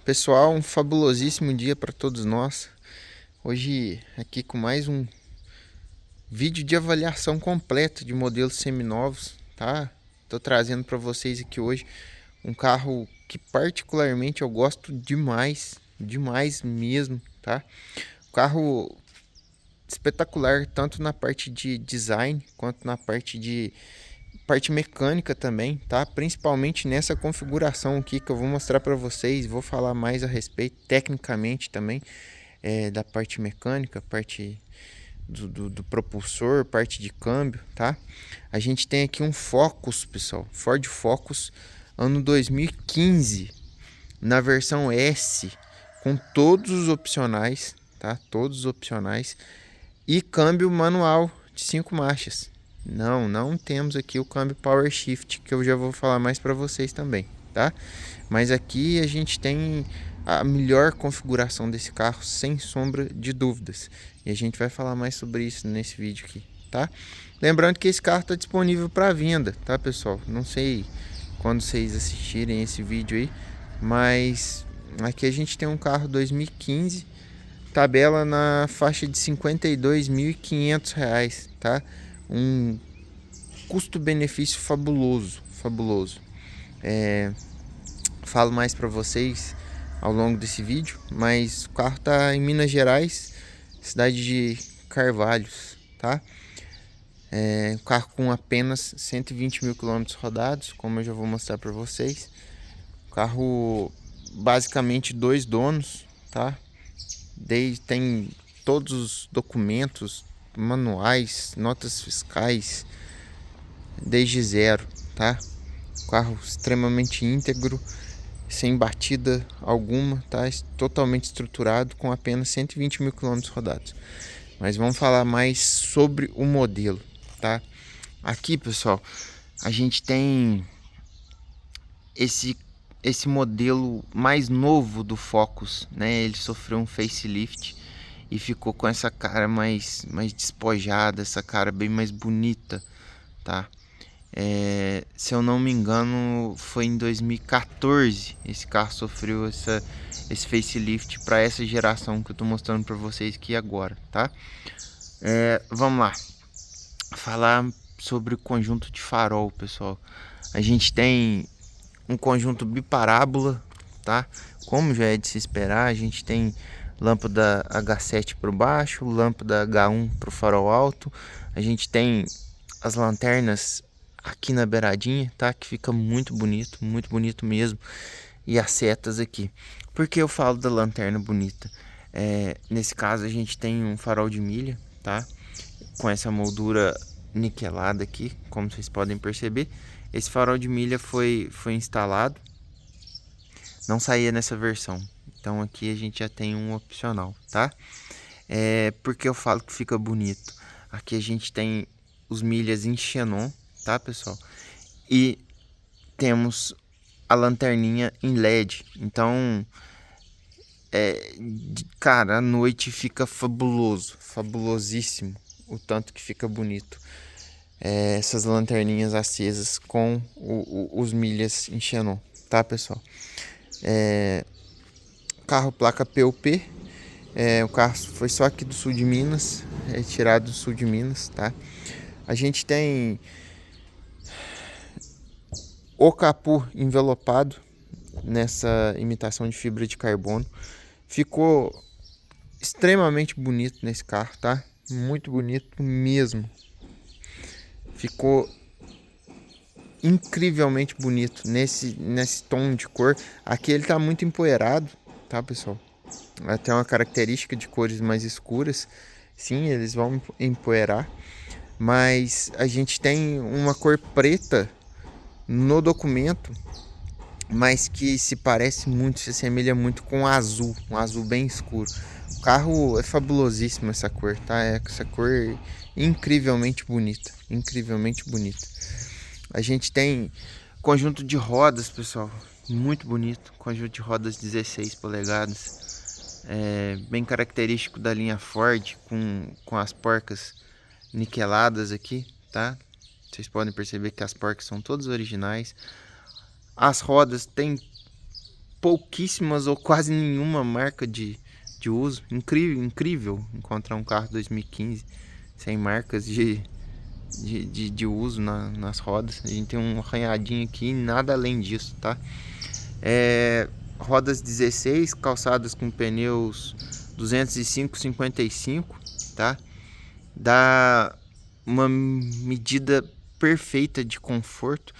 Pessoal, um fabulosíssimo dia para todos nós. Hoje aqui com mais um vídeo de avaliação completa de modelos seminovos, tá? Tô trazendo para vocês aqui hoje um carro que particularmente eu gosto demais, demais mesmo, tá? Um carro espetacular tanto na parte de design quanto na parte mecânica também, tá? Principalmente nessa configuração aqui que eu vou mostrar para vocês, vou falar mais a respeito tecnicamente também, da parte mecânica, parte do propulsor, parte de câmbio, tá? A gente tem aqui um Focus, pessoal, Ford Focus, ano 2015, na versão S, com todos os opcionais, tá? Todos os opcionais e câmbio manual de 5 marchas. Não temos aqui o câmbio Power Shift, que eu já vou falar mais para vocês também, tá? Mas aqui a gente tem a melhor configuração desse carro, sem sombra de dúvidas. E a gente vai falar mais sobre isso nesse vídeo aqui, tá? Lembrando que esse carro está disponível para venda, tá, pessoal? Não sei quando vocês assistirem esse vídeo aí, mas aqui a gente tem um carro 2015, tabela na faixa de R$ 52.500, tá? Um custo-benefício fabuloso, fabuloso. Falo mais para vocês ao longo desse vídeo, mas o carro tá em Minas Gerais, cidade de Carvalhos, tá? Um carro com apenas 120 mil quilômetros rodados, como eu já vou mostrar para vocês. Carro basicamente dois donos, tá? Tem todos os documentos, manuais, notas fiscais, desde zero, tá? Carro extremamente íntegro, sem batida alguma, tá? Totalmente estruturado, com apenas 120 mil quilômetros rodados. Mas vamos falar mais sobre o modelo, tá? Aqui, pessoal, a gente tem esse modelo mais novo do Focus, né? Ele sofreu um facelift e ficou com essa cara mais despojada, essa cara bem mais bonita, tá? Se eu não me engano, foi em 2014 esse carro sofreu esse facelift para essa geração que eu tô mostrando para vocês aqui agora, tá? Vamos lá, falar sobre o conjunto de farol, pessoal. A gente tem um conjunto biparábola, tá? Como já é de se esperar, a gente tem lâmpada H7 para baixo, lâmpada H1 para o farol alto. A gente tem as lanternas aqui na beiradinha, tá? Que fica muito bonito mesmo. E as setas aqui. Por que eu falo da lanterna bonita? Nesse caso a gente tem um farol de milha, tá? Com essa moldura niquelada aqui, como vocês podem perceber. Esse farol de milha foi instalado, não saía nessa versão, então aqui a gente já tem um opcional, tá? Porque eu falo que fica bonito. Aqui a gente tem os milhas em xenon, tá, pessoal? E temos a lanterninha em LED, então cara, a noite fica fabuloso, fabulosíssimo o tanto que fica bonito. Essas lanterninhas acesas com os milhas em xenon, tá, pessoal? Carro placa PUP. O carro foi só aqui do sul de Minas, tirado do sul de Minas, tá? A gente tem o capô envelopado nessa imitação de fibra de carbono. Ficou extremamente bonito nesse carro, tá? Muito bonito mesmo. Ficou incrivelmente bonito nesse tom de cor. Aqui ele tá muito empoeirado, tá, pessoal? Tem uma característica de cores mais escuras. Sim, eles vão empoeirar. Mas a gente tem uma cor preta no documento, mas que se parece muito, se assemelha muito com azul, um azul bem escuro. O carro é fabulosíssimo essa cor, tá? Essa cor incrivelmente bonita, incrivelmente bonita. A gente tem conjunto de rodas, pessoal, muito bonito, conjunto de rodas 16 polegadas, bem característico da linha Ford, com as porcas niqueladas aqui, tá? Vocês podem perceber que as porcas são todas originais. As rodas têm pouquíssimas ou quase nenhuma marca de uso. Incrível encontrar um carro 2015 sem marcas de uso nas rodas. A gente tem um arranhadinho aqui, nada além disso, tá? Rodas 16, calçadas com pneus 205/55, tá? Dá uma medida perfeita de conforto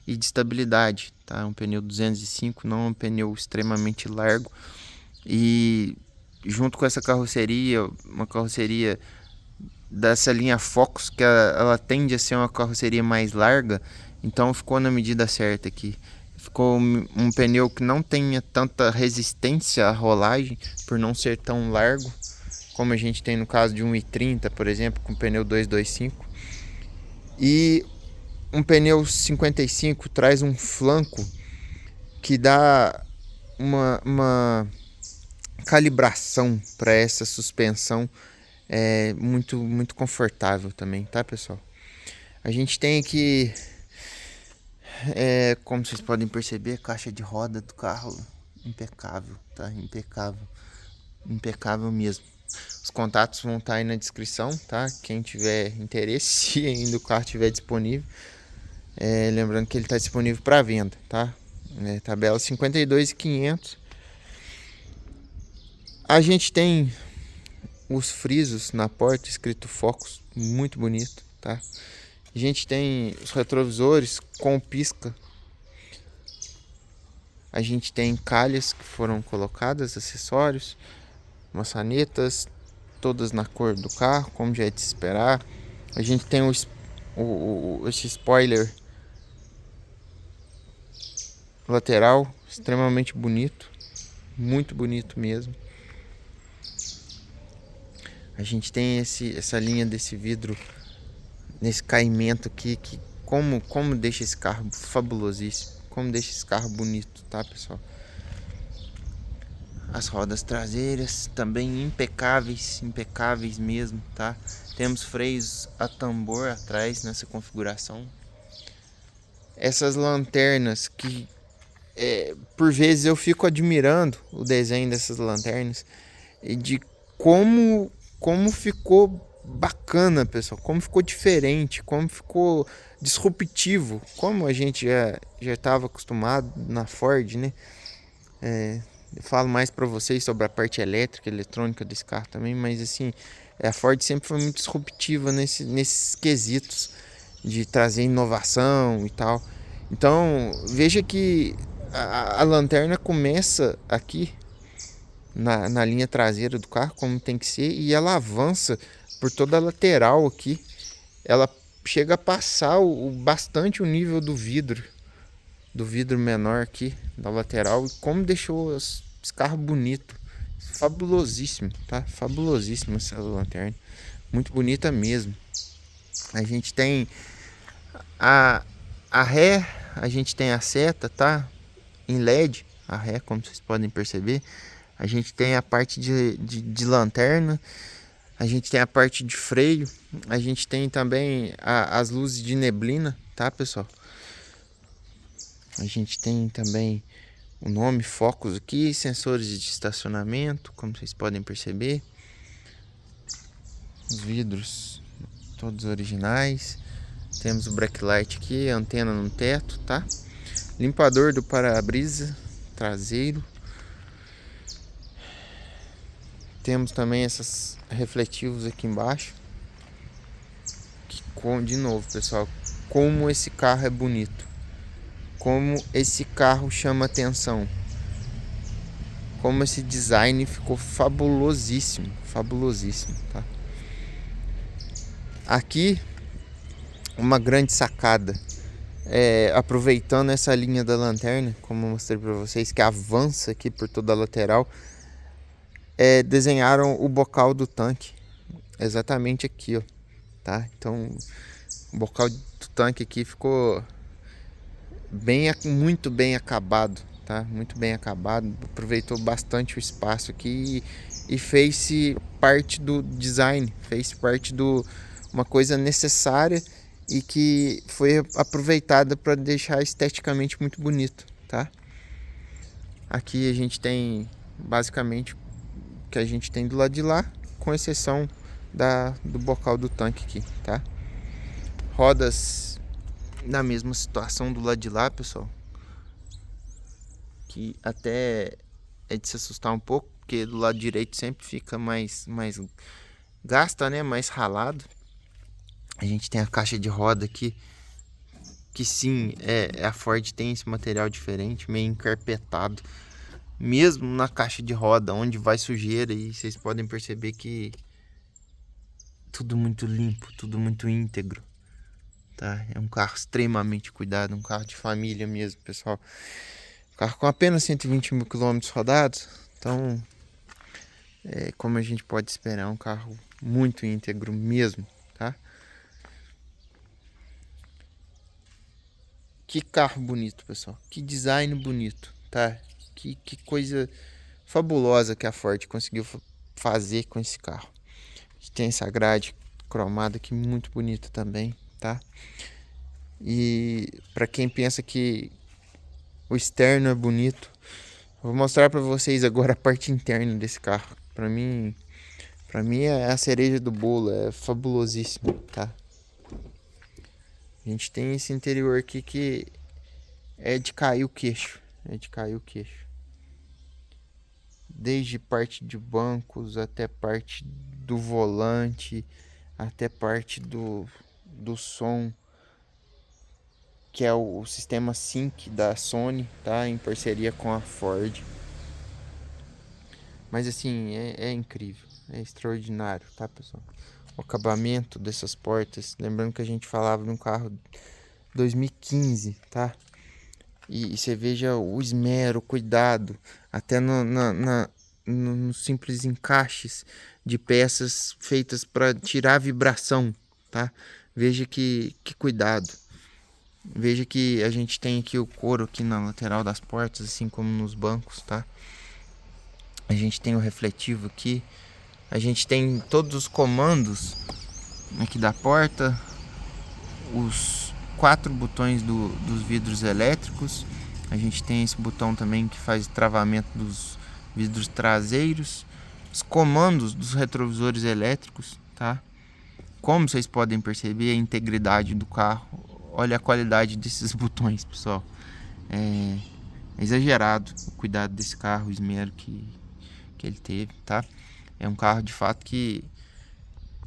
e de estabilidade, tá? Um pneu 205 não é um pneu extremamente largo, e junto com essa carroceria, uma carroceria dessa linha Focus, que ela tende a ser uma carroceria mais larga, então ficou na medida certa aqui. Ficou um pneu que não tenha tanta resistência à rolagem, por não ser tão largo, como a gente tem no caso de um i30, por exemplo, com pneu 225. E um pneu 55 traz um flanco que dá uma calibração para essa suspensão muito confortável também, tá, pessoal? A gente tem aqui, como vocês podem perceber, a caixa de roda do carro impecável, tá? Impecável mesmo. Os contatos vão estar aí na descrição, tá? Quem tiver interesse, se ainda o carro estiver disponível. Lembrando que ele está disponível para venda, tá? Tabela 52.500. A gente tem os frisos na porta escrito Focus, muito bonito, tá? A gente tem os retrovisores com pisca. A gente tem calhas que foram colocadas, acessórios, maçanetas, todas na cor do carro, como já é de se esperar. A gente tem esse spoiler lateral extremamente bonito, muito bonito mesmo. A gente tem essa linha desse vidro nesse caimento aqui, que como deixa esse carro fabulosíssimo, como deixa esse carro bonito, tá, pessoal? As rodas traseiras também impecáveis mesmo, tá? Temos freios a tambor atrás nessa configuração. Essas lanternas que por vezes eu fico admirando o desenho dessas lanternas e de como ficou bacana, pessoal, como ficou diferente, como ficou disruptivo, como a gente já estava acostumado na Ford, né? Eu falo mais para vocês sobre a parte elétrica, eletrônica desse carro também, mas assim, a Ford sempre foi muito disruptiva nesses quesitos de trazer inovação e tal. Então, veja que a lanterna começa aqui na linha traseira do carro, como tem que ser, e ela avança por toda a lateral aqui. Ela chega a passar bastante o nível do vidro menor aqui da lateral, e como deixou esse carro bonito, fabulosíssimo, tá? Fabulosíssima essa lanterna, muito bonita mesmo. A gente tem a ré, a gente tem a seta, tá? Em LED, a ré, como vocês podem perceber. A gente tem a parte de lanterna, a gente tem a parte de freio, a gente tem também as luzes de neblina, tá, pessoal? A gente tem também o nome Focus aqui, sensores de estacionamento, como vocês podem perceber. Os vidros todos originais. Temos o backlight aqui, a antena no teto, tá? Limpador do para-brisa traseiro. Temos também esses refletivos aqui embaixo. De novo, pessoal, como esse carro é bonito. Como esse carro chama atenção. Como esse design ficou fabulosíssimo, tá? Aqui uma grande sacada, aproveitando essa linha da lanterna, como eu mostrei para vocês, que avança aqui por toda a lateral, desenharam o bocal do tanque exatamente aqui, ó, tá? Então o bocal do tanque aqui ficou muito bem acabado, tá? Muito bem acabado, aproveitou bastante o espaço aqui e fez-se parte do design, fez parte uma coisa necessária e que foi aproveitada para deixar esteticamente muito bonito, tá? Aqui a gente tem basicamente o que a gente tem do lado de lá, com exceção do bocal do tanque aqui, tá? Rodas na mesma situação do lado de lá, pessoal, que até é de se assustar um pouco, porque do lado direito sempre fica mais gasta, né, mais ralado. A gente tem a caixa de roda aqui, que sim, a Ford tem esse material diferente, meio encarpetado, mesmo na caixa de roda, onde vai sujeira, e vocês podem perceber que tudo muito limpo, tudo muito íntegro, tá? É um carro extremamente cuidado, um carro de família mesmo, pessoal. Um carro com apenas 120 mil quilômetros rodados, então, como a gente pode esperar, é um carro muito íntegro mesmo, tá? Que carro bonito, pessoal. Que design bonito, tá? Que coisa fabulosa que a Ford conseguiu fazer com esse carro. A gente tem essa grade cromada aqui muito bonita também, tá? E para quem pensa que o externo é bonito, eu vou mostrar para vocês agora a parte interna desse carro. Para mim é a cereja do bolo, é fabulosíssimo, tá? A gente tem esse interior aqui que é de cair o queixo, é de cair o queixo. Desde parte de bancos até parte do volante, até parte do som, que é o sistema Sync da Sony, tá? Em parceria com a Ford. Mas assim, é incrível, é extraordinário, tá, pessoal? O acabamento dessas portas, lembrando que a gente falava de um carro 2015, tá? E você veja o esmero, o cuidado, até nos simples encaixes de peças feitas para tirar a vibração, tá? Veja que cuidado. Veja que a gente tem aqui o couro aqui na lateral das portas, assim como nos bancos, tá? A gente tem o refletivo aqui. A gente tem todos os comandos aqui da porta, os 4 botões dos vidros elétricos. A gente tem esse botão também que faz travamento dos vidros traseiros, os comandos dos retrovisores elétricos, tá? Como vocês podem perceber, a integridade do carro. Olha a qualidade desses botões, pessoal. É exagerado o cuidado desse carro, o esmero que ele teve, tá? É um carro de fato que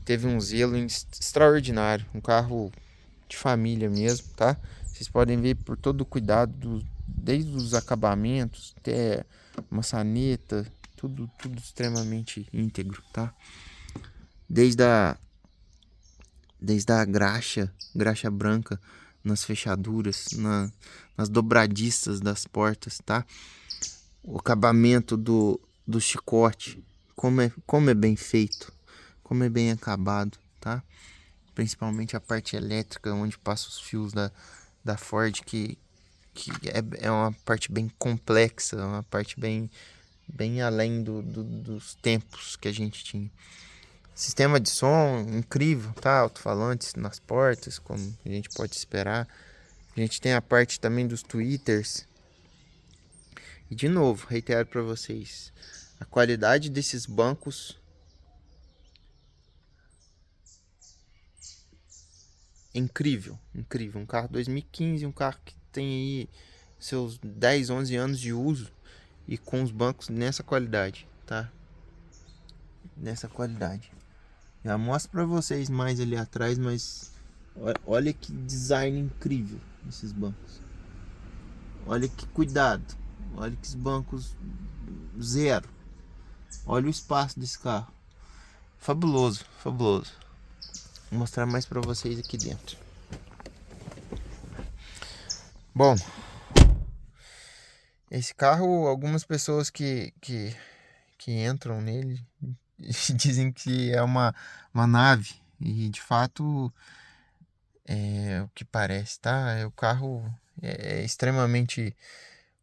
teve um zelo extraordinário, um carro de família mesmo, tá? Vocês podem ver por todo o cuidado, desde os acabamentos até maçaneta, tudo extremamente íntegro, tá? Desde a graxa branca nas fechaduras, nas dobradiças das portas, tá? O acabamento do chicote, como é bem feito, como é bem acabado, tá? Principalmente a parte elétrica, onde passa os fios da Ford, que é uma parte bem complexa, uma parte bem além dos tempos que a gente tinha. Sistema de som incrível, tá? Alto-falantes nas portas, como a gente pode esperar. A gente tem a parte também dos tweeters. E de novo, reitero para vocês, a qualidade desses bancos é incrível, incrível. Um carro 2015, um carro que tem aí seus 10, 11 anos de uso e com os bancos nessa qualidade, tá? Nessa qualidade. Já mostro para vocês mais ali atrás, mas olha que design incrível esses bancos. Olha que cuidado. Olha que os bancos zero. Olha o espaço desse carro. Fabuloso, fabuloso. Vou mostrar mais para vocês aqui dentro. Bom, esse carro, algumas pessoas que entram nele dizem que é uma nave. E de fato é o que parece, tá? O carro é extremamente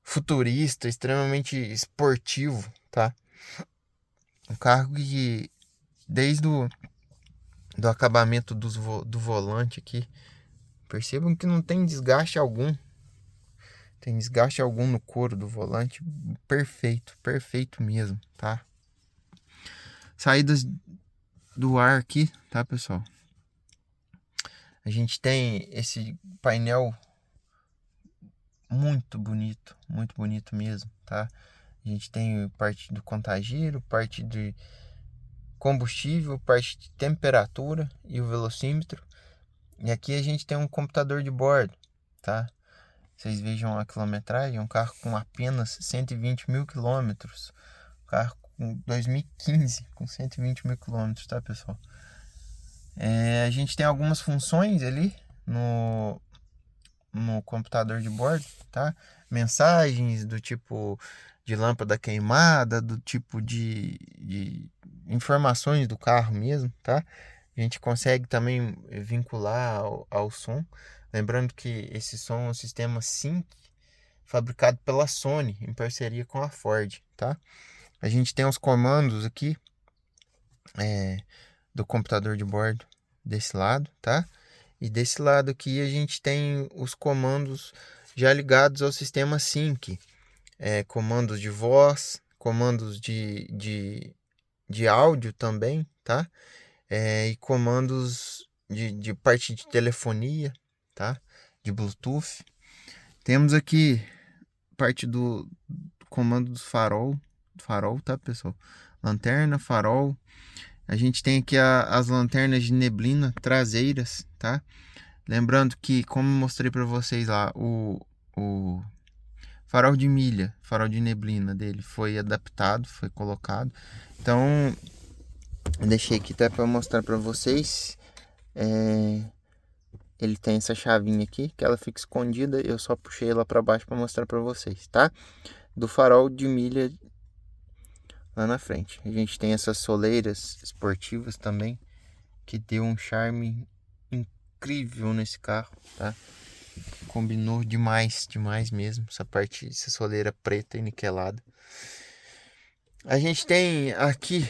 futurista, extremamente esportivo, tá? Um carro que desde do acabamento do volante aqui, percebam que não tem desgaste algum. tem desgaste algum no couro do volante. Perfeito, perfeito mesmo, tá? Saídas do ar aqui, tá, pessoal? A gente tem esse painel muito bonito mesmo, tá? A gente tem parte do contagiro, parte de combustível, parte de temperatura e o velocímetro. E aqui a gente tem um computador de bordo, tá? Vocês vejam a quilometragem, um carro com apenas 120 mil quilômetros. Carro com 2015, com 120 mil quilômetros, tá, pessoal? A gente tem algumas funções ali no computador de bordo, tá? Mensagens do tipo de lâmpada queimada, do tipo de informações do carro mesmo, tá? A gente consegue também vincular ao som. Lembrando que esse som é um sistema Sync, fabricado pela Sony, em parceria com a Ford, tá? A gente tem os comandos aqui do computador de bordo desse lado, tá? E desse lado aqui a gente tem os comandos já ligados ao sistema Sync. Comandos de voz, comandos de áudio também, tá? E comandos de parte de telefonia, tá? De Bluetooth. Temos aqui parte do comando do farol, tá, pessoal? Lanterna, farol. A gente tem aqui as lanternas de neblina traseiras, tá? Lembrando que, como eu mostrei para vocês lá, o farol de milha, farol de neblina dele foi adaptado, foi colocado. Então, eu deixei aqui até para mostrar para vocês. Ele tem essa chavinha aqui, que ela fica escondida. Eu só puxei ela para baixo para mostrar para vocês, tá? Do farol de milha lá na frente. A gente tem essas soleiras esportivas também, que deu um charme incrível nesse carro, tá? Combinou demais mesmo, essa soleira preta e niquelada. A gente tem aqui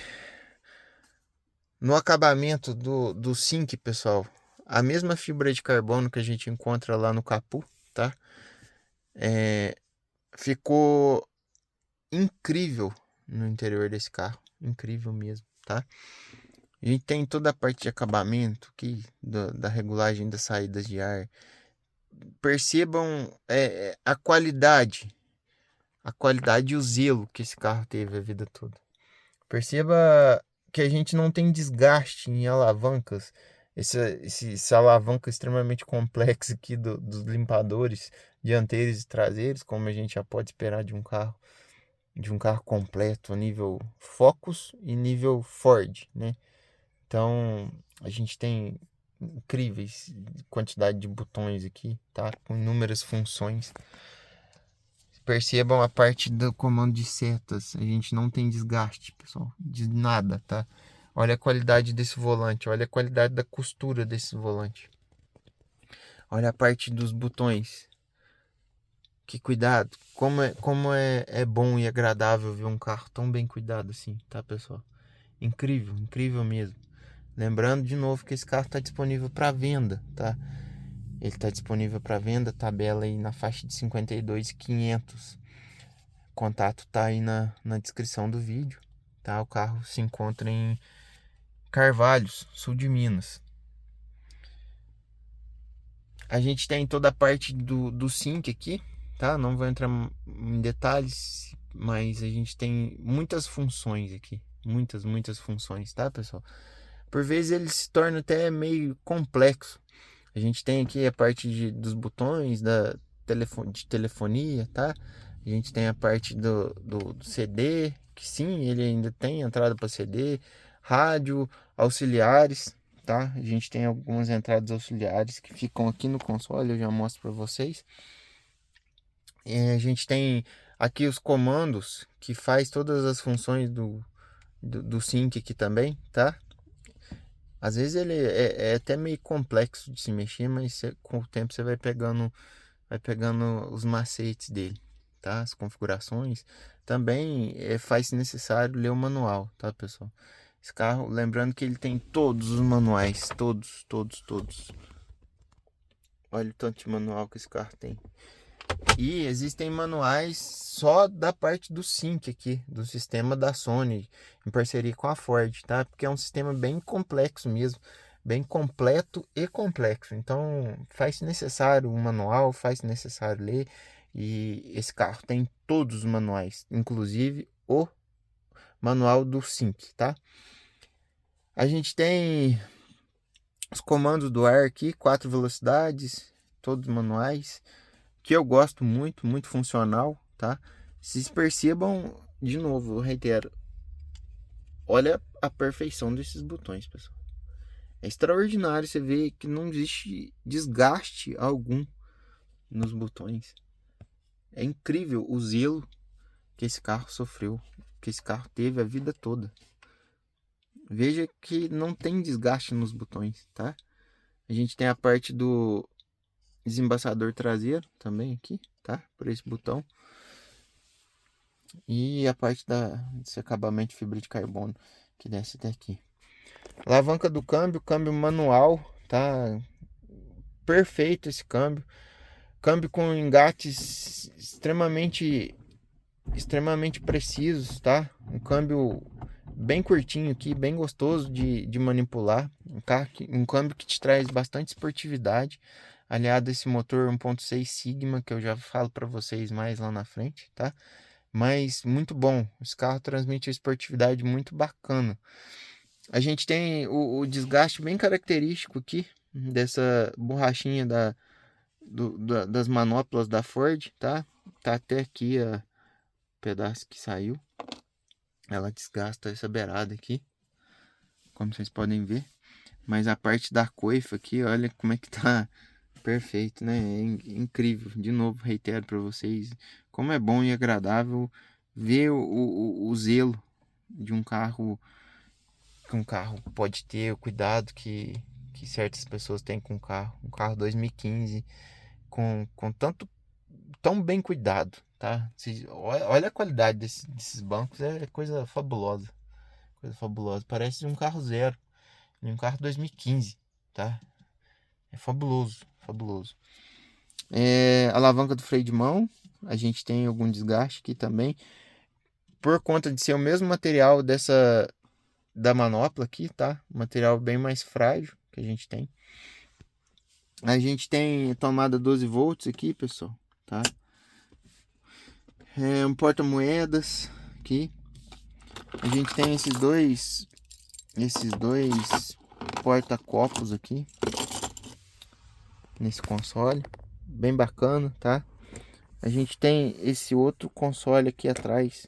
no acabamento do Sync, pessoal, a mesma fibra de carbono que a gente encontra lá no capô, tá? Ficou incrível no interior desse carro, incrível mesmo, tá? A gente tem toda a parte de acabamento aqui, da regulagem das saídas de ar. Percebam a qualidade e o zelo que esse carro teve a vida toda. Perceba que a gente não tem desgaste em alavancas. Esse alavanca extremamente complexo aqui dos limpadores dianteiros e traseiros, como a gente já pode esperar de um carro completo, a nível Focus e nível Ford, né? Então, a gente tem incríveis quantidade de botões aqui, tá? Com inúmeras funções. Percebam a parte do comando de setas. A gente não tem desgaste, pessoal, de nada, tá? Olha a qualidade desse volante, olha a qualidade da costura desse volante. Olha a parte dos botões. Que cuidado. Como é bom e agradável ver um carro tão bem cuidado assim, tá, pessoal? Incrível, incrível mesmo. Lembrando de novo que esse carro está disponível para venda, tá? Ele está disponível para venda, tabela aí na faixa de 52.500. Contato tá aí na descrição do vídeo, tá? O carro se encontra em Carvalhos, sul de Minas. A gente tem toda a parte do Sync aqui, tá? Não vou entrar em detalhes, mas a gente tem muitas funções aqui. Muitas funções, tá, pessoal? Por vezes ele se torna até meio complexo. A gente tem aqui a parte dos botões de telefonia, tá? A gente tem a parte do CD, que sim, ele ainda tem entrada para CD, rádio, auxiliares, tá? A gente tem algumas entradas auxiliares que ficam aqui no console, eu já mostro para vocês. A gente tem aqui os comandos que faz todas as funções do Sync aqui também, tá? Às vezes ele é até meio complexo de se mexer, mas com o tempo você vai pegando os macetes dele, tá? As configurações. Também faz necessário ler o manual, tá, pessoal? Esse carro, lembrando que ele tem todos os manuais, todos. Olha o tanto de manual que esse carro tem. E existem manuais só da parte do SYNC aqui, do sistema da Sony, em parceria com a Ford, tá? Porque é um sistema bem complexo mesmo, bem completo e complexo. Então, faz necessário um manual, faz necessário ler. E esse carro tem todos os manuais, inclusive o manual do SYNC, tá? A gente tem os comandos do ar aqui, 4 velocidades, todos manuais, que eu gosto muito, muito funcional, tá? Vocês percebam, de novo, eu reitero, olha a perfeição desses botões, pessoal. É extraordinário você ver que não existe desgaste algum nos botões. É incrível o zelo que esse carro sofreu, que esse carro teve a vida toda. Veja que não tem desgaste nos botões, tá? A gente tem a parte do desembaçador traseiro também aqui, tá? Por esse botão. E a parte desse acabamento de fibra de carbono que desce até aqui. Alavanca do câmbio, câmbio manual, tá? Perfeito esse câmbio. Câmbio com engates extremamente precisos, tá? Um câmbio bem curtinho aqui, bem gostoso de manipular. Um câmbio que te traz bastante esportividade, aliado a esse motor 1.6 Sigma, que eu já falo para vocês mais lá na frente, tá? Mas muito bom, esse carro transmite uma esportividade muito bacana. A gente tem o desgaste bem característico aqui, dessa borrachinha das manoplas da Ford, tá? Tá até aqui o pedaço que saiu. Ela desgasta essa beirada aqui, como vocês podem ver. Mas a parte da coifa aqui, olha como é que tá perfeito, né? É incrível. De novo, reitero para vocês como é bom e agradável ver o zelo de um carro que um carro pode ter, o cuidado que certas pessoas têm com o carro. Um carro 2015 com tão bem cuidado, tá? Olha a qualidade desses bancos, é coisa fabulosa. Coisa fabulosa. Parece um carro zero, um carro 2015, tá? É fabuloso, fabuloso. Alavanca do freio de mão, a gente tem algum desgaste aqui também, por conta de ser o mesmo material da manopla aqui, tá? Material bem mais frágil que a gente tem. A gente tem tomada 12 volts aqui, pessoal, tá? Um porta-moedas aqui. A gente tem esses dois porta-copos aqui nesse console, bem bacana, tá? A gente tem esse outro console aqui atrás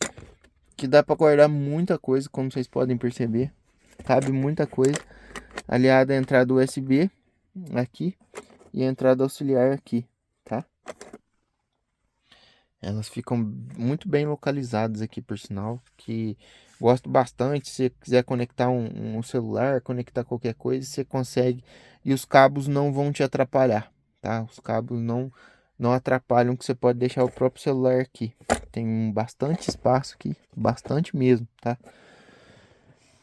que dá para guardar muita coisa, como vocês podem perceber. Cabe muita coisa. Aliada a entrada USB aqui e a entrada auxiliar aqui, tá? Elas ficam muito bem localizadas aqui, por sinal, que gosto bastante. Se você quiser conectar um celular, conectar qualquer coisa, você consegue. E os cabos não vão te atrapalhar, tá? Os cabos não atrapalham, que você pode deixar o próprio celular aqui. Tem bastante espaço aqui, bastante mesmo, tá?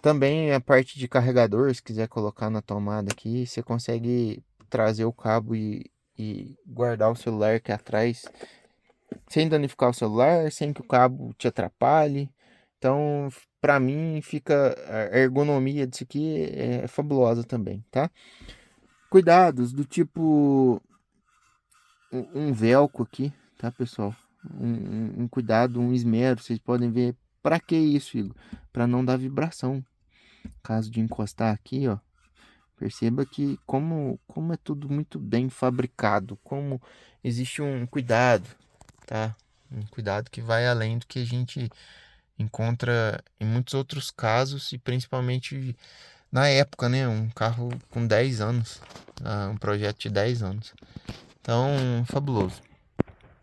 Também a parte de carregador, se quiser colocar na tomada aqui, você consegue trazer o cabo e guardar o celular aqui atrás sem danificar o celular, sem que o cabo te atrapalhe. Então, para mim, fica a ergonomia disso aqui é fabulosa também, tá? Cuidados do tipo um velcro aqui, tá, pessoal? Um cuidado, um esmero, vocês podem ver. Para que isso, Igor? Para não dar vibração. Caso de encostar aqui, ó, perceba que como é tudo muito bem fabricado, como existe um cuidado, tá? Um cuidado que vai além do que a gente encontra em muitos outros casos e principalmente na época, né? Um carro com 10 anos, um projeto de 10 anos. Então, fabuloso.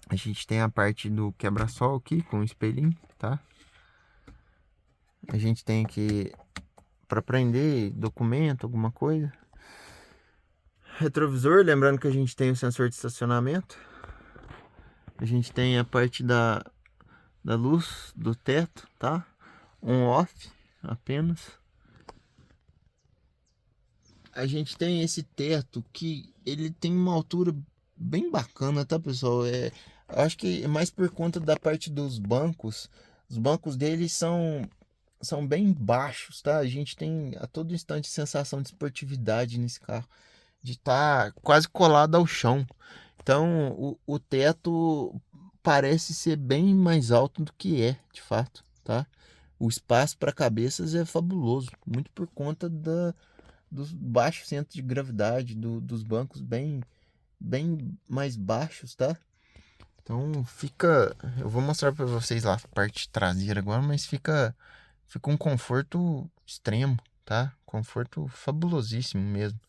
A gente tem a parte do quebra-sol aqui com o espelhinho, tá? A gente tem aqui para prender documento, alguma coisa. Retrovisor, lembrando que a gente tem o sensor de estacionamento. A gente tem a parte da luz do teto, tá? On-off apenas. A gente tem esse teto que ele tem uma altura bem bacana, tá, pessoal? Eu acho que é mais por conta da parte dos bancos. Os bancos deles são bem baixos, tá? A gente tem a todo instante sensação de esportividade nesse carro, de estar quase colado ao chão. Então, o teto parece ser bem mais alto do que é, de fato, tá? O espaço para cabeças é fabuloso, muito por conta dos baixos centros de gravidade, dos bancos bem mais baixos, tá? Então fica, eu vou mostrar para vocês lá a parte traseira agora, mas fica um conforto extremo, tá? Conforto fabulosíssimo mesmo.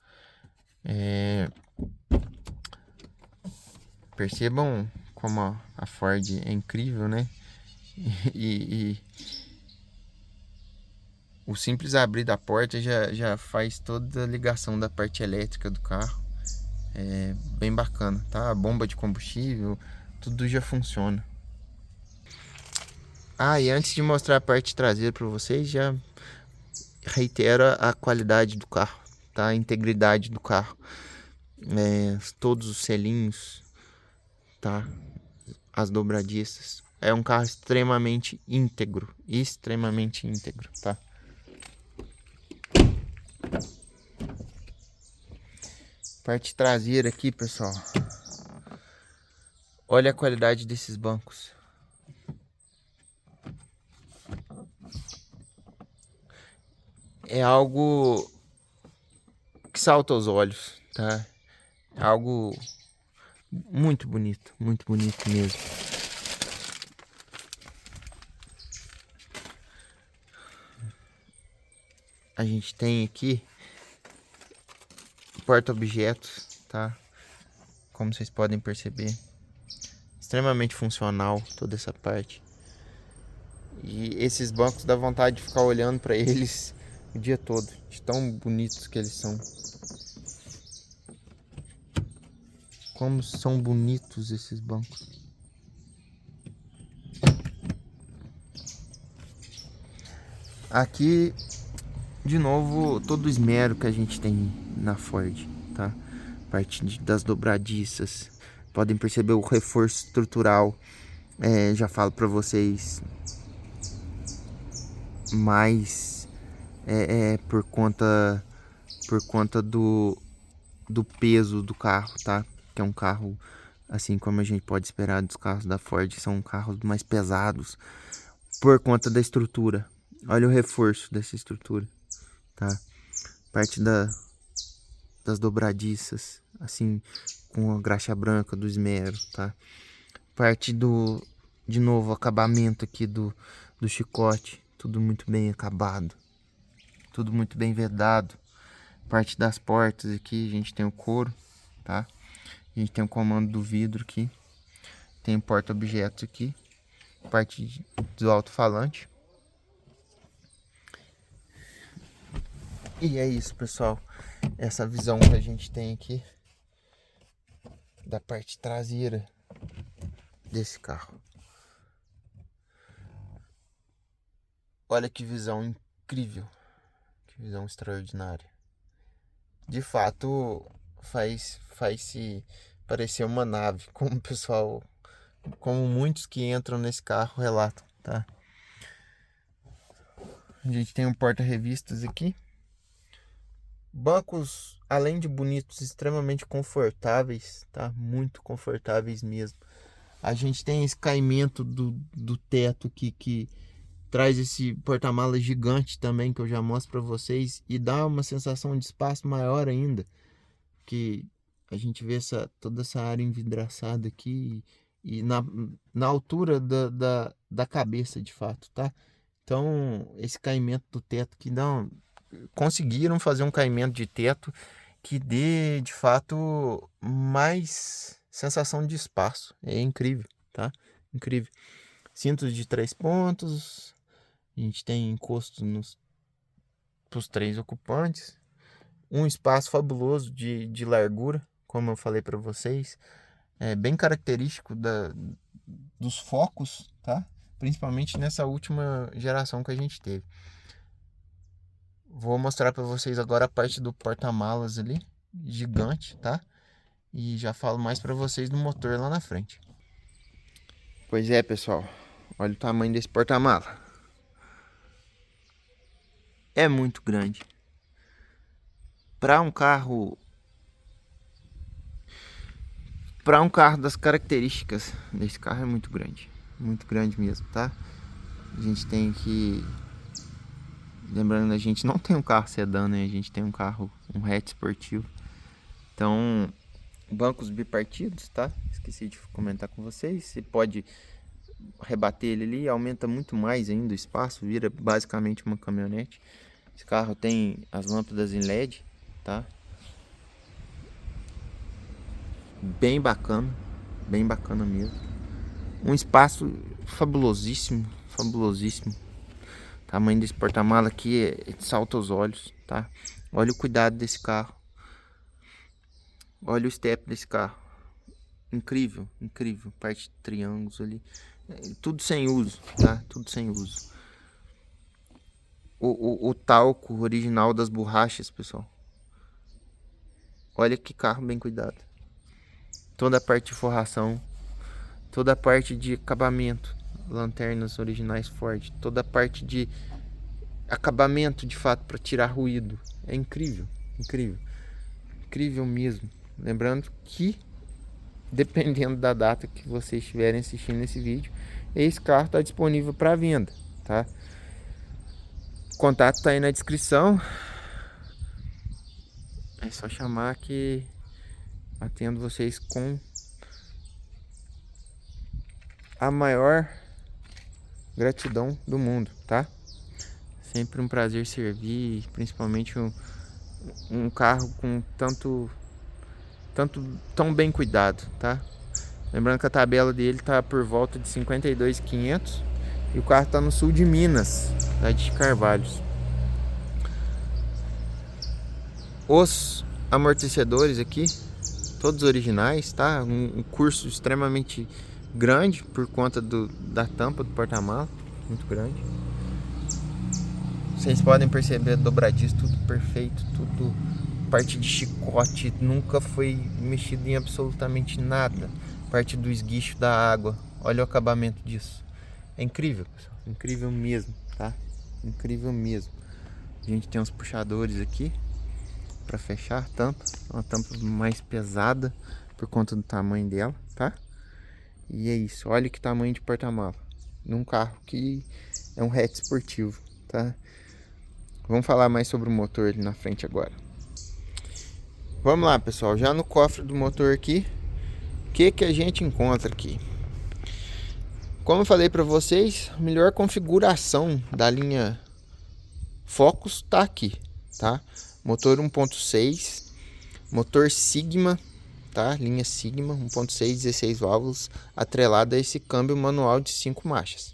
Percebam como a Ford é incrível, né? E o simples abrir da porta já faz toda a ligação da parte elétrica do carro. É bem bacana, tá? A bomba de combustível, tudo já funciona. Ah, e antes de mostrar a parte traseira para vocês, já reitero a qualidade do carro, tá? A integridade do carro. Todos os selinhos, tá? As dobradiças. É um carro extremamente íntegro, tá? Parte traseira aqui, pessoal. Olha a qualidade desses bancos. É algo que salta aos olhos, tá? É algo muito bonito mesmo. A gente tem aqui porta-objetos, tá? Como vocês podem perceber, extremamente funcional toda essa parte. E esses bancos dá vontade de ficar olhando para eles o dia todo, de tão bonitos que eles são. Como são bonitos esses bancos. Aqui, de novo, todo o esmero que a gente tem na Ford, tá? Parte das dobradiças. Podem perceber o reforço estrutural. Já falo para vocês, mais por conta do peso do carro, tá? Que é um carro, assim como a gente pode esperar dos carros da Ford, são carros mais pesados por conta da estrutura. Olha o reforço dessa estrutura, tá? Parte das dobradiças, assim, com a graxa branca do esmero, tá? Parte de novo, acabamento aqui do chicote, tudo muito bem acabado, tudo muito bem vedado. Parte das portas aqui, a gente tem o couro, tá? A gente tem o comando do vidro aqui, tem o porta-objetos aqui, parte do alto-falante. E é isso, pessoal, essa visão que a gente tem aqui da parte traseira desse carro. Olha que visão incrível, que visão extraordinária. De fato, faz-se parecer uma nave, como o pessoal, como muitos que entram nesse carro relatam, tá? A gente tem um porta-revistas aqui. Bancos, além de bonitos, extremamente confortáveis, tá? Muito confortáveis mesmo. A gente tem esse caimento do teto aqui que traz esse porta-malas gigante também, que eu já mostro para vocês, e dá uma sensação de espaço maior ainda, que a gente vê toda essa área envidraçada aqui e na altura da cabeça, de fato, tá? Então, esse caimento do teto que conseguiram fazer um caimento de teto que dê, de fato, mais sensação de espaço. É incrível, tá? Incrível. Cintos de 3 pontos. A gente tem encosto pros 3 ocupantes. Um espaço fabuloso de largura, como eu falei para vocês. É bem característico dos focos, tá? Principalmente nessa última geração que a gente teve. Vou mostrar para vocês agora a parte do porta-malas ali, gigante, tá? E já falo mais para vocês do motor lá na frente. Pois é, pessoal. Olha o tamanho desse porta-mala. É muito grande. Para um carro das características desse carro é muito grande mesmo, tá? A gente tem que, lembrando, a gente não tem um carro sedã, né? A gente tem um carro, um hatch esportivo. Então, bancos bipartidos, tá? Esqueci de comentar com vocês. Você pode rebater ele ali, aumenta muito mais ainda o espaço, vira basicamente uma caminhonete. Esse carro tem as lâmpadas em LED, tá? Bem bacana mesmo. Um espaço fabulosíssimo. O tamanho desse porta-mala aqui salta aos olhos, tá? Olha o cuidado desse carro. Olha o step desse carro. Incrível. Parte de triângulos ali. Tudo sem uso, tá? Tudo sem uso. O talco original das borrachas, pessoal. Olha que carro bem cuidado. Toda a parte de forração, toda a parte de acabamento, lanternas originais Ford, toda a parte de acabamento de fato para tirar ruído. É incrível mesmo. Lembrando que, dependendo da data que vocês estiverem assistindo esse vídeo, esse carro está disponível para venda, tá? O contato está aí na descrição. É só chamar que atendo vocês com a maior gratidão do mundo, tá? Sempre um prazer servir, principalmente um carro com tão bem cuidado, tá? Lembrando que a tabela dele tá por volta de 52.500 e o carro tá no sul de Minas, cidade de Carvalhos. Os amortecedores aqui, todos originais, tá? Um curso extremamente grande por conta da tampa do porta-mala, muito grande. Vocês podem perceber dobradiço, tudo perfeito, tudo parte de chicote, nunca foi mexido em absolutamente nada. Parte do esguicho da água, olha o acabamento disso. É incrível, pessoal, incrível mesmo, tá? Incrível mesmo. A gente tem uns puxadores aqui para fechar a tampa, uma tampa mais pesada por conta do tamanho dela, tá? E é isso, olha que tamanho de porta-mala num carro que é um hatch esportivo, tá? Vamos falar mais sobre o motor ali na frente agora. Vamos lá, pessoal, já no cofre do motor aqui, o que a gente encontra aqui? Como eu falei para vocês, a melhor configuração da linha Focus tá aqui, tá? Motor 1.6, motor Sigma, tá? Linha Sigma 1.6, 16 válvulas, atrelado a esse câmbio manual de 5 marchas.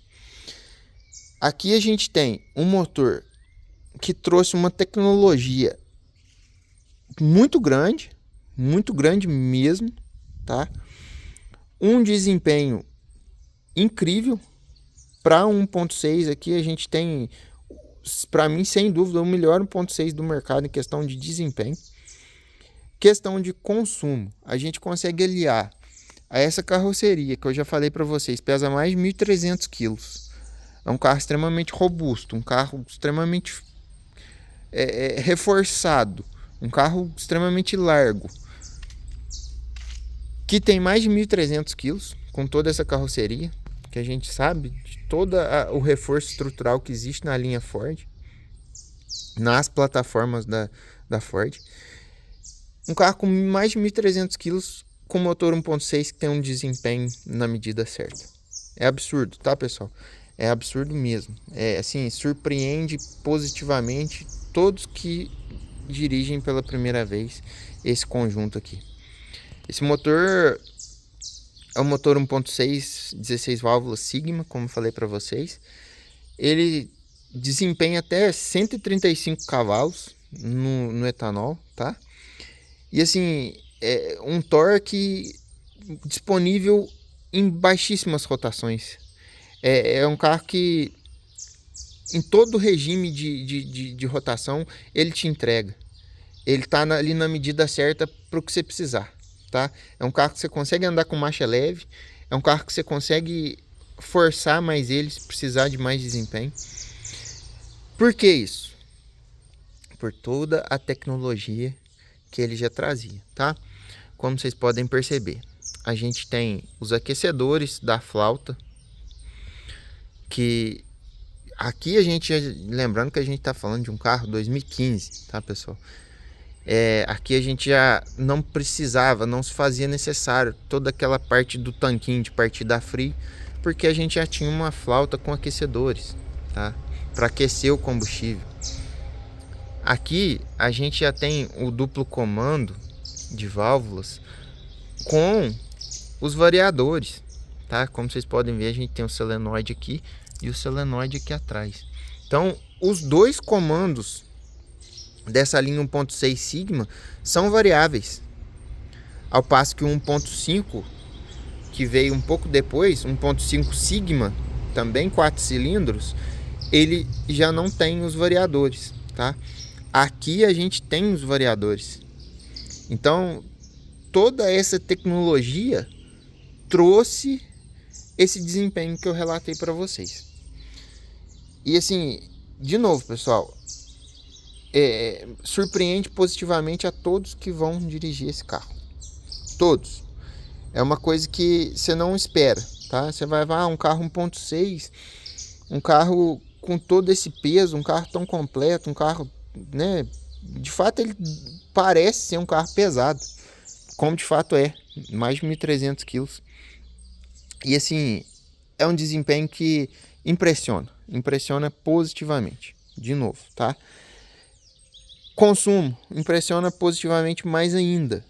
Aqui a gente tem um motor que trouxe uma tecnologia muito grande mesmo, tá? Um desempenho incrível. Para 1.6 aqui a gente tem, para mim, sem dúvida, o melhor 1.6 do mercado em questão de desempenho. Questão de consumo, a gente consegue aliar a essa carroceria que eu já falei para vocês, pesa mais de 1.300 quilos. É um carro extremamente robusto, um carro extremamente reforçado, um carro extremamente largo, que tem mais de 1.300 quilos, com toda essa carroceria, que a gente sabe de todo o reforço estrutural que existe na linha Ford, nas plataformas da Ford. Um carro com mais de 1.300 quilos, com motor 1.6 que tem um desempenho na medida certa. É absurdo, tá, pessoal? É absurdo mesmo. É assim, surpreende positivamente todos que dirigem pela primeira vez esse conjunto aqui. Esse motor é um motor 1.6, 16 válvulas Sigma, como falei para vocês. Ele desempenha até 135 cavalos no etanol, tá? E assim, é um torque disponível em baixíssimas rotações. É um carro que, em todo regime de rotação, ele te entrega. Ele está ali na medida certa para o que você precisar, tá? É um carro que você consegue andar com marcha leve, é um carro que você consegue forçar mais ele, se precisar de mais desempenho. Por que isso? Por toda a tecnologia que ele já trazia, tá? Como vocês podem perceber, a gente tem os aquecedores da flauta, que aqui a gente, lembrando que a gente está falando de um carro 2015, tá, pessoal? Aqui a gente já não precisava, não se fazia necessário toda aquela parte do tanquinho de partida fria, porque a gente já tinha uma flauta com aquecedores, tá? Para aquecer o combustível. Aqui a gente já tem o duplo comando de válvulas com os variadores, tá? Como vocês podem ver, a gente tem o solenoide aqui e o solenoide aqui atrás. Então, os dois comandos dessa linha 1.6 Sigma são variáveis, ao passo que o 1.5, que veio um pouco depois, 1.5 Sigma, também 4 cilindros, ele já não tem os variadores, tá? Aqui a gente tem os variadores. Então, toda essa tecnologia trouxe esse desempenho que eu relatei para vocês. E assim, de novo, pessoal, surpreende positivamente a todos que vão dirigir esse carro. Todos. É uma coisa que você não espera, tá? Você vai ver um carro 1.6, um carro com todo esse peso, um carro tão completo, um carro, né? De fato, ele parece ser um carro pesado, como de fato é, mais de 1.300 quilos. E assim, é um desempenho que impressiona positivamente, de novo, tá? Consumo, impressiona positivamente mais ainda.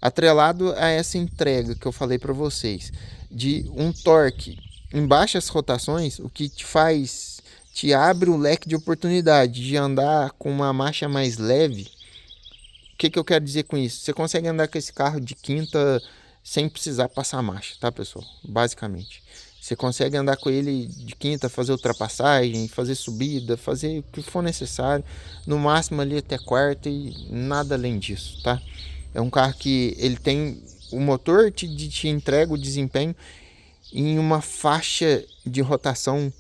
Atrelado a essa entrega que eu falei para vocês, de um torque em baixas rotações, o que te abre o leque de oportunidade de andar com uma marcha mais leve. O que eu quero dizer com isso? Você consegue andar com esse carro de quinta sem precisar passar marcha, tá, pessoal? Basicamente. Você consegue andar com ele de quinta, fazer ultrapassagem, fazer subida, fazer o que for necessário, no máximo ali até quarta e nada além disso, tá? É um carro que ele tem o motor te entrega o desempenho em uma faixa de rotação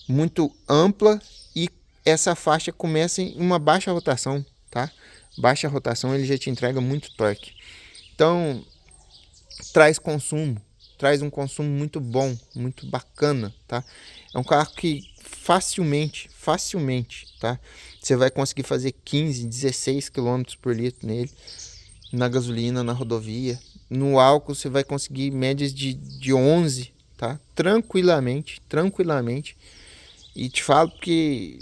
muito ampla e essa faixa começa em uma baixa rotação, tá? Baixa rotação ele já te entrega muito torque. Então, traz um consumo muito bom, muito bacana, tá? É um carro que facilmente, tá? Você vai conseguir fazer 15, 16 km por litro nele, na gasolina, na rodovia. No álcool você vai conseguir médias de 11, tá? Tranquilamente. E te falo que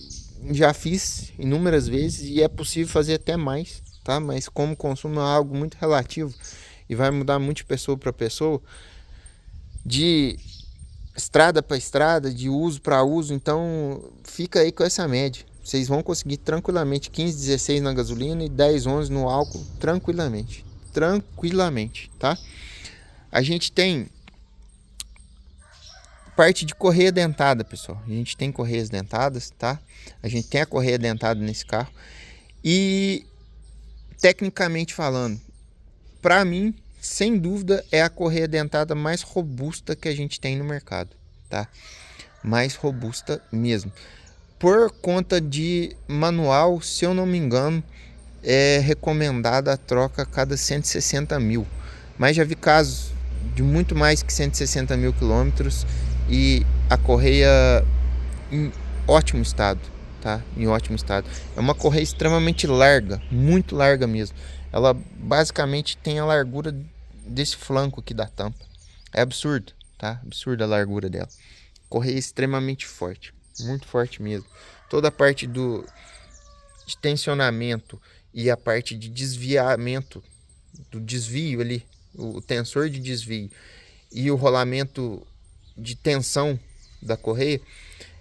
já fiz inúmeras vezes e é possível fazer até mais, tá? Mas como consumo é algo muito relativo e vai mudar muito de pessoa para pessoa, de estrada para estrada, de uso para uso, então fica aí com essa média. Vocês vão conseguir tranquilamente 15, 16 na gasolina e 10, 11 no álcool, tranquilamente, tá? A gente tem parte de correia dentada, pessoal. A gente tem correias dentadas, tá? A gente tem a correia dentada nesse carro. E tecnicamente falando, para mim, sem dúvida, é a correia dentada mais robusta que a gente tem no mercado, tá? Mais robusta mesmo. Por conta de manual, se eu não me engano, é recomendada a troca a cada 160 mil. Mas já vi casos de muito mais que 160 mil quilômetros e a correia em ótimo estado, tá? Em ótimo estado. É uma correia extremamente larga, muito larga mesmo. Ela basicamente tem a largura desse flanco aqui da tampa. É absurdo, tá? Absurda a largura dela. Correia extremamente forte, muito forte mesmo. Toda a parte de tensionamento e a parte de desviamento, do desvio ali, o tensor de desvio e o rolamento de tensão da correia,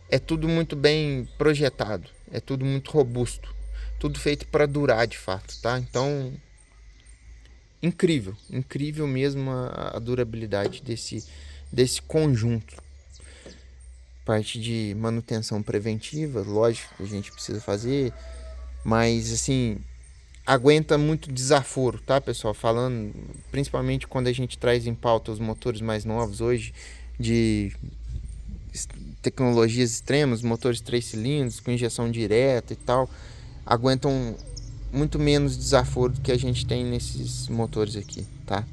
é tudo muito bem projetado, é tudo muito robusto, tudo feito para durar de fato, tá? Então, incrível mesmo a durabilidade desse conjunto. Parte de manutenção preventiva, lógico que a gente precisa fazer, mas assim, aguenta muito desaforo, tá, pessoal? Falando principalmente quando a gente traz em pauta os motores mais novos hoje, de tecnologias extremas, motores 3 cilindros com injeção direta e tal, aguentam muito menos desaforo do que a gente tem nesses motores aqui, tá?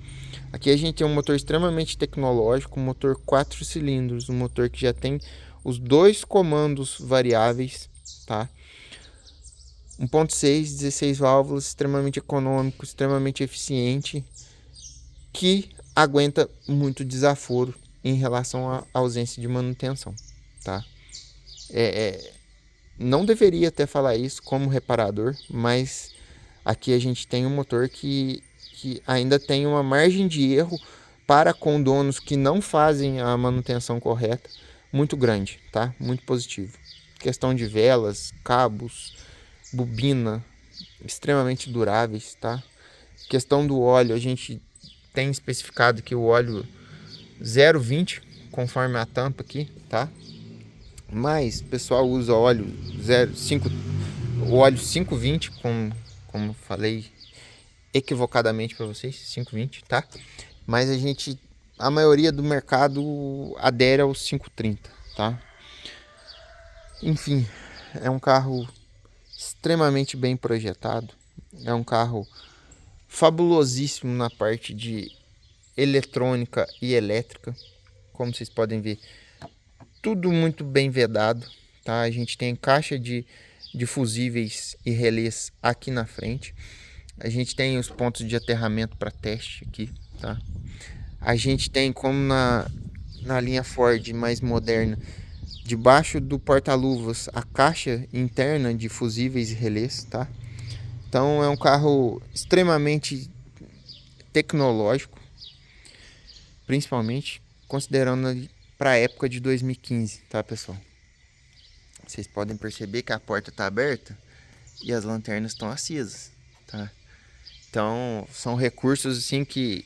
Aqui a gente tem um motor extremamente tecnológico, um motor 4 cilindros, um motor que já tem os dois comandos variáveis, tá? 1.6, 16 válvulas, extremamente econômico, extremamente eficiente, que aguenta muito desaforo em relação à ausência de manutenção, tá? Não deveria até falar isso como reparador, mas aqui a gente tem um motor que ainda tem uma margem de erro para com donos que não fazem a manutenção correta muito grande, tá? Muito positivo. Questão de velas, cabos, bobina, extremamente duráveis, tá? Questão do óleo, a gente tem especificado que o óleo 0,20 conforme a tampa aqui, tá? Mas o pessoal usa óleo 0,5, o óleo 520, como falei equivocadamente para vocês, 520, tá? Mas a maioria do mercado adere ao 530, tá? Enfim, é um carro extremamente bem projetado, é um carro fabulosíssimo na parte de eletrônica e elétrica, como vocês podem ver, tudo muito bem vedado, tá? A gente tem caixa de fusíveis e relés aqui na frente. A gente tem os pontos de aterramento para teste aqui, tá? A gente tem, como na linha Ford mais moderna, debaixo do porta-luvas, a caixa interna de fusíveis e relés, tá? Então é um carro extremamente tecnológico, principalmente considerando para a época de 2015, tá, pessoal? Vocês podem perceber que a porta está aberta e as lanternas estão acesas, tá? Então são recursos assim que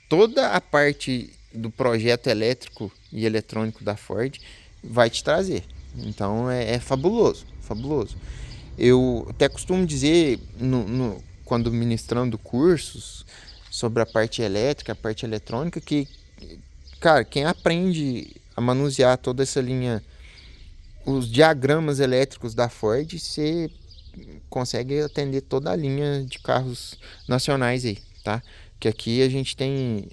toda a parte do projeto elétrico e eletrônico da Ford vai te trazer. Então é fabuloso, fabuloso. Eu até costumo dizer quando ministrando cursos sobre a parte elétrica, a parte eletrônica, que, cara, quem aprende a manusear toda essa linha, os diagramas elétricos da Ford, você consegue atender toda a linha de carros nacionais aí, tá? Que aqui a gente tem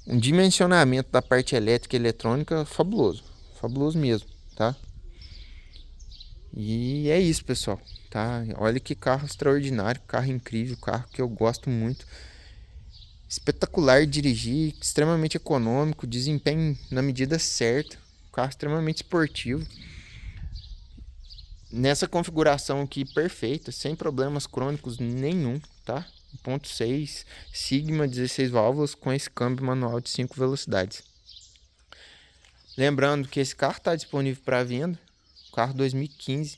um dimensionamento da parte elétrica e eletrônica fabuloso, fabuloso mesmo, tá? E é isso, pessoal, tá? Olha que carro extraordinário, carro incrível, carro que eu gosto muito. Espetacular de dirigir, extremamente econômico, desempenho na medida certa, carro extremamente esportivo. Nessa configuração aqui perfeita, sem problemas crônicos nenhum, tá? 1.6 Sigma 16 válvulas com esse câmbio manual de 5 velocidades. Lembrando que esse carro está disponível para venda, carro 2015,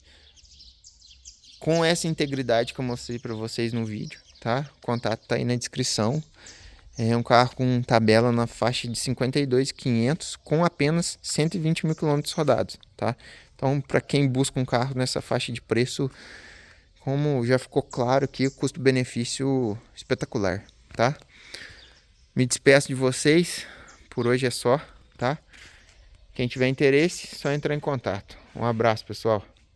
com essa integridade que eu mostrei para vocês no vídeo, tá? O contato tá aí na descrição. É um carro com tabela na faixa de 52.500 com apenas 120 mil quilômetros rodados, tá? Então, para quem busca um carro nessa faixa de preço, como já ficou claro aqui, o custo-benefício espetacular, tá? Me despeço de vocês, por hoje é só, tá? Quem tiver interesse, só entrar em contato. Um abraço, pessoal.